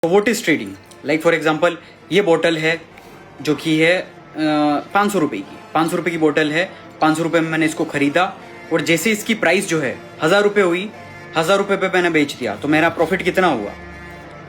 What is trading? Like for example ये बोतल है जो कि है 500 रुपए की, 500 रुपए की बोतल है, 500 रुपए में मैंने इसको खरीदा और जैसे इसकी प्राइस जो है 1000 रुपए हुई, 1000 रुपए पे मैंने बेच दिया तो मेरा प्रॉफिट कितना हुआ?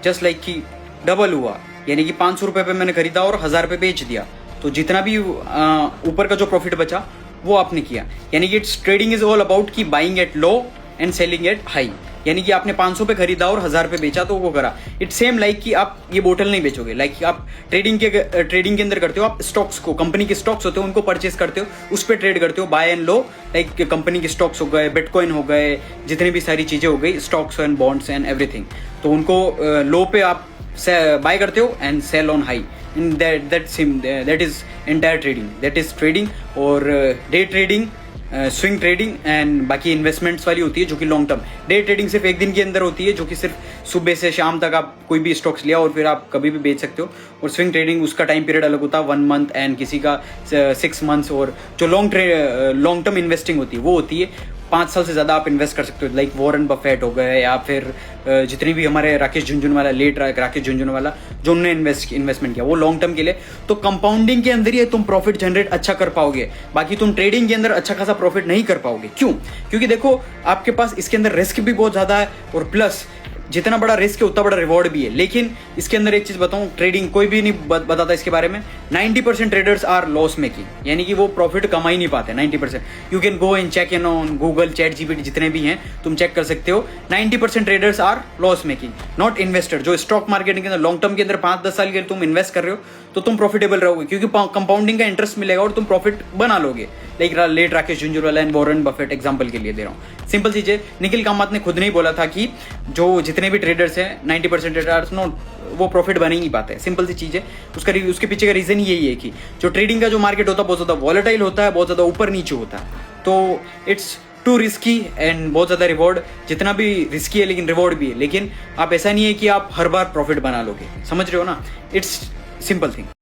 जस्ट लाइक कि डबल हुआ, यानी कि 500 रुपए पे मैंने खरीदा और 1000 पे बेच दिया तो जितना भी ऊपर का जो प्रॉफिट बचा वो आपने किया। यानी कि it's trading is all about की buying at low and selling at high, यानी कि आपने 500 पे खरीदा और 1000 पे बेचा तो वो करा। इट्स सेम लाइक कि आप ये बोतल नहीं बेचोगे, लाइक आप ट्रेडिंग के अंदर करते हो, आप स्टॉक्स को, कंपनी के स्टॉक्स होते हो उनको परचेस करते हो, उस पर ट्रेड करते हो, buy and low. Like company के स्टॉक्स हो गए, बिटकॉइन हो गए, जितनी भी सारी चीजें हो गई, stocks and bonds and everything, तो उनको लो पे आप बाय करते हो and sell on high. That is entire trading, that is trading. और day trading, swing trading and बाकी इन्वेस्टमेंट्स वाली होती है जो कि लॉन्ग टर्म। डे ट्रेडिंग सिर्फ एक दिन के अंदर होती है जो कि सिर्फ सुबह से शाम तक आप कोई भी स्टॉक्स लिया और फिर आप कभी भी बेच सकते हो। और स्विंग ट्रेडिंग उसका टाइम पीरियड अलग होता है, 1 मंथ एंड किसी का 6 मंथ्स। और जो लॉन्ग टर्म इन्वेस्टिंग होती है वो होती है 5 साल से ज़्यादा आप इन्वेस्ट कर सकते हो। लाइक वॉरेन बफेट हो गए या फिर जितनी भी हमारे राकेश झुनझुनवाला, लेट राकेश झुनझुनवाला, जो उन्होंने इन्वेस्टमेंट किया वो लॉन्ग टर्म के लिए। तो कंपाउंडिंग के अंदर ही तुम प्रॉफिट जनरेट अच्छा कर पाओगे, बाकी तुम ट्रेडिंग के अंदर अच्छा खासा प्रॉफिट नहीं कर पाओगे। क्यों? क्योंकि देखो आपके पास इसके अंदर रिस्क भी बहुत ज़्यादा है और प्लस जितना बड़ा रिस्क है उतना बड़ा रिवॉर्ड भी है। लेकिन इसके अंदर एक चीज बताऊं, ट्रेडिंग कोई भी नहीं बताता इसके बारे में, 90% ट्रेडर्स आर लॉस मेकिंग, यानी कि वो प्रॉफिट कमा ही नहीं पाते 90%। You can go and check in on Google, ChatGPT, जितने भी हैं तुम चेक कर सकते हो। 90% traders are loss making, not investor. जो स्टॉक मार्केट के अंदर लॉन्ग टर्म के अंदर 5-10 साल के तुम इन्वेस्ट कर रहे हो तो तुम प्रॉफिटेबल रहोगे, क्योंकि कंपाउंडिंग का इंटरेस्ट मिलेगा और तुम प्रॉफिट बना लोगे। Like let Rakesh Jhunjhunwala and Warren Buffett example के लिए दे रहा हूँ। सिंपल चीज है, निखिल कामत ने खुद नहीं बोला था कि जो जितने भी ट्रेडर्स हैं 90% ट्रेडर्स नॉट, वो प्रॉफिट बना ही नहीं पाते। सिंपल सी चीज है, उसके पीछे का रीजन यही है कि जो ट्रेडिंग का जो मार्केट होता है बहुत ज्यादा वॉलेटाइल होता है, बहुत ज्यादा ऊपर नीचे होता है, तो इट्स टू रिस्की एंड बहुत ज्यादा रिवॉर्ड, जितना भी रिस्की है लेकिन रिवॉर्ड भी है। लेकिन आप ऐसा नहीं है कि आप हर बार प्रॉफिट बना लोगे, समझ रहे हो ना? It's simple thing.